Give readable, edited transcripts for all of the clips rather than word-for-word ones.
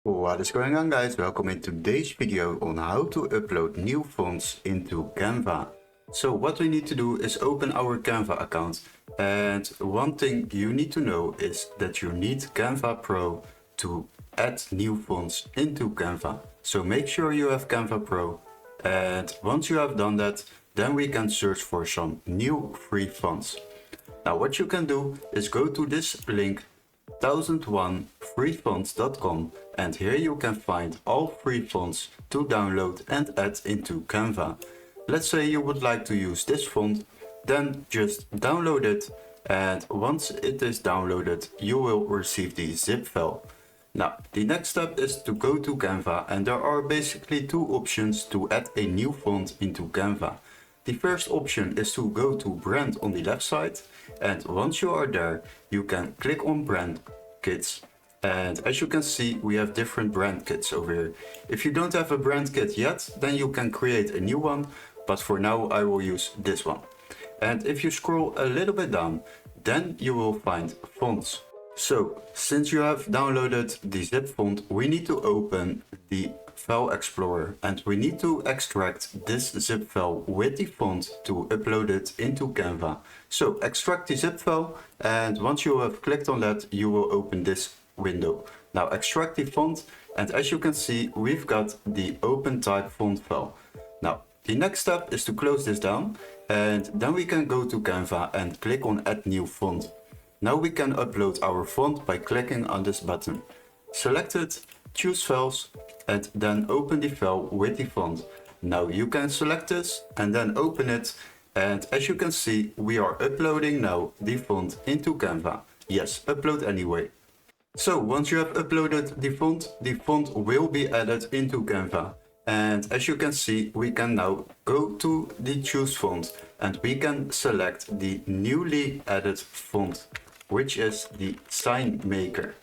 What is going on, guys? Welcome in today's video on how to upload new fonts into Canva. So what we need to do is open our Canva account, and one thing you need to know is that you need Canva Pro to add new fonts into Canva. So make sure you have Canva Pro, and once you have done that, then we can search for some new free fonts. Now what you can do is go to this link 1001freefonts.com, and here you can find all free fonts to download and add into Canva. Let's say you would like to use this font, then just download it, and once it is downloaded you will receive the zip file. Now the next step is to go to Canva, and there are basically two options to add a new font into Canva. The first option is to go to brand on the left side, and once you are there you can click on brand kits, and as you can see we have different brand kits over here. If you don't have a brand kit yet, then you can create a new one, but for now I will use this one. And if you scroll a little bit down, then you will find fonts. So since you have downloaded the zip font, we need to open the file explorer, and we need to extract this zip file with the font to upload it into Canva. So extract the zip file, and once you have clicked on that you will open this window. Now extract the font, and as you can see we've got the open type font file. Now the next step is to close this down, and then we can go to Canva and click on add new font. Now we can upload our font by clicking on this button. Select it, choose files, and then open the file with the font. Now you can select this and then open it, and as you can see we are uploading now the font into Canva. Yes, upload anyway. So once you have uploaded the font will be added into Canva. And as you can see we can now go to the choose font, and we can select the newly added font, which is the sign maker.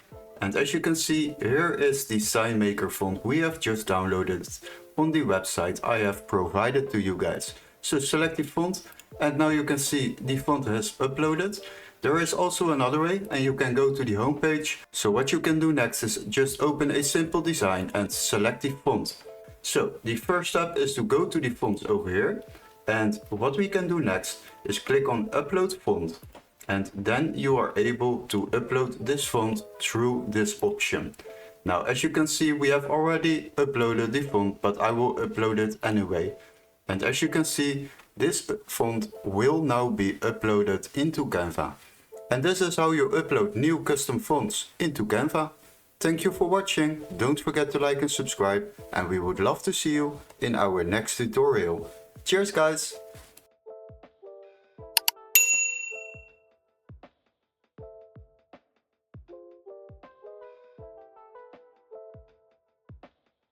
And as you can see, here is the sign maker font we have just downloaded on the website I have provided to you guys. So select the font, and now you can see the font has uploaded. There is also another way, and you can go to the home page. So what you can do next is just open a simple design and select the font. So the first step is to go to the fonts over here, and what we can do next is click on upload font. And then you are able to upload this font through this option. Now as you can see we have already uploaded the font, but I will upload it anyway. And as you can see this font will now be uploaded into Canva. And this is how you upload new custom fonts into Canva. Thank you for watching, don't forget to like and subscribe, and we would love to see you in our next tutorial. Cheers guys!